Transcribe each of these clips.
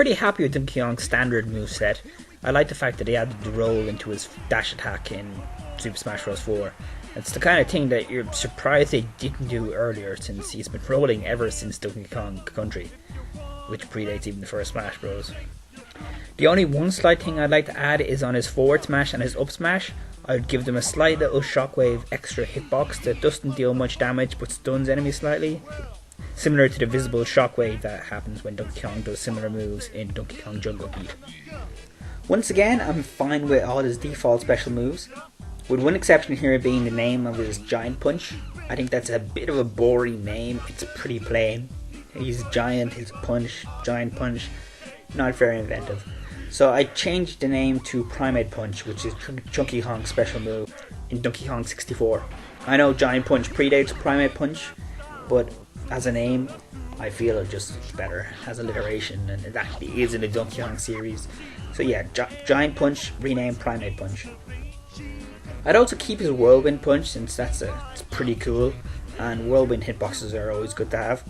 pretty happy with Donkey Kong's standard moveset. I like the fact that he added the roll into his dash attack in Super Smash Bros. 4. It's the kind of thing that you're surprised they didn't do earlier, since he's been rolling ever since Donkey Kong Country, which predates even the first Smash Bros. The only one slight thing I'd like to add is on his forward smash and his up smash. I'd give them a slight little shockwave extra hitbox that doesn't deal much damage but stuns enemies slightly, similar to the visible shockwave that happens when Donkey Kong does similar moves in Donkey Kong Jungle Beat. Once again, I'm fine with all his default special moves, with one exception here being the name of his Giant Punch. I think that's a bit of a boring name. It's pretty plain. He's giant, his punch, Giant Punch, not very inventive. So I changed the name to Primate Punch, which is Donkey Kong's special move in Donkey Kong 64. I know Giant Punch predates Primate Punch, but as a name, I feel it just better as alliteration, and it actually is in the Donkey Kong series. So yeah, Giant Punch, renamed Primate Punch. I'd also keep his Whirlwind Punch, since it's pretty cool, and Whirlwind hitboxes are always good to have.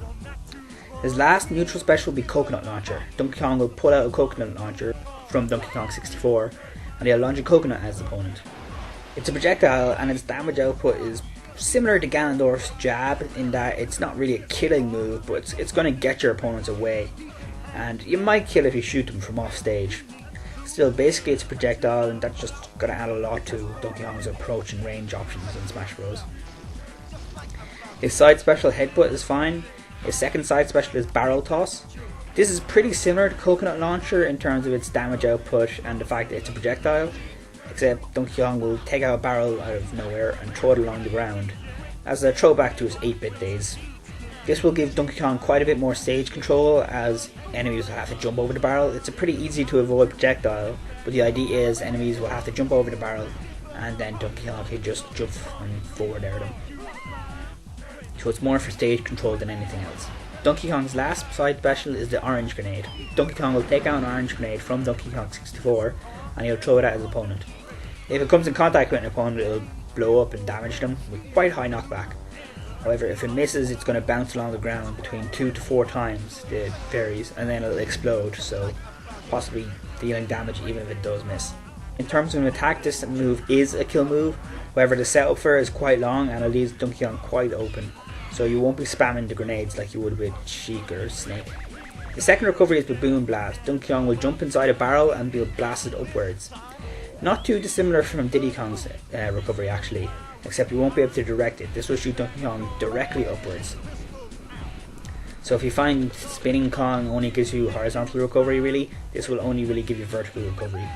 His last neutral special will be Coconut Launcher. Donkey Kong will pull out a Coconut Launcher from Donkey Kong 64, and he'll launch a coconut at his opponent. It's a projectile, and its damage output is similar to Ganondorf's jab in that it's not really a killing move, but it's going to get your opponents away, and you might kill if you shoot them from off stage. Still, basically it's a projectile, and that's just going to add a lot to Donkey Kong's approach and range options in Smash Bros. His side special Headbutt is fine. His second side special is Barrel Toss. This is pretty similar to Coconut Launcher in terms of its damage output and the fact that it's a projectile, except Donkey Kong will take out a barrel out of nowhere and throw it along the ground, as a throwback to his 8-bit days. This will give Donkey Kong quite a bit more stage control, as enemies will have to jump over the barrel. It's a pretty easy to avoid projectile, but the idea is enemies will have to jump over the barrel, and then Donkey Kong can just jump and forward air them. So it's more for stage control than anything else. Donkey Kong's last side special is the Orange Grenade. Donkey Kong will take out an Orange Grenade from Donkey Kong 64, and he'll throw it at his opponent. If it comes in contact with an opponent, it'll blow up and damage them with quite high knockback. However, if it misses, it's going to bounce along the ground between 2 to 4 times, it varies, and then it'll explode, so possibly dealing damage even if it does miss. In terms of an attack, this move is a kill move. However, the setup for it is quite long, and it leaves Donkey Kong quite open, so you won't be spamming the grenades like you would with Sheik or Snake. The second recovery is Baboon Blast. Donkey Kong will jump inside a barrel and be blasted upwards. Not too dissimilar from Diddy Kong's recovery actually, except you won't be able to direct it. This will shoot Donkey Kong directly upwards. So if you find Spinning Kong only gives you horizontal recovery really, this will only really give you vertical recovery.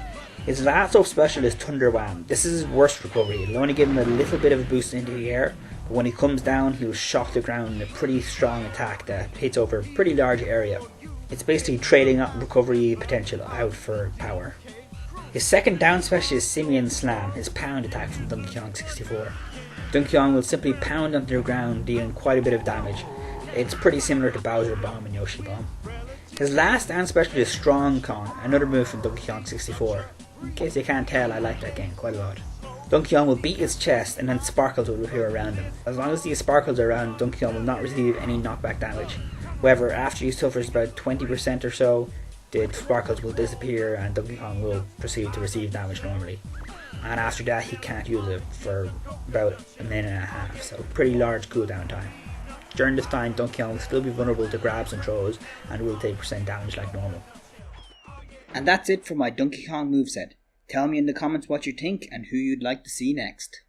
His last up special is Thunder Wham. This is his worst recovery. It'll only give him a little bit of a boost into the air, but when he comes down, he'll shock the ground in a pretty strong attack that hits over a pretty large area. It's basically trading up recovery potential out for power. His second down special is Simian Slam, his pound attack from Donkey Kong 64. Donkey Kong will simply pound onto the ground, dealing quite a bit of damage. It's pretty similar to Bowser Bomb and Yoshi Bomb. His last down special is Strong Kong, another move from Donkey Kong 64. In case you can't tell, I like that game quite a lot. Donkey Kong will beat his chest and then sparkles will appear around him. As long as these sparkles are around, Donkey Kong will not receive any knockback damage. However, after he suffers about 20% or so, the sparkles will disappear and Donkey Kong will proceed to receive damage normally. And after that, he can't use it for about a minute and a half, so pretty large cooldown time. During this time, Donkey Kong will still be vulnerable to grabs and throws and will take % damage like normal. And that's it for my Donkey Kong moveset. Tell me in the comments what you think and who you'd like to see next.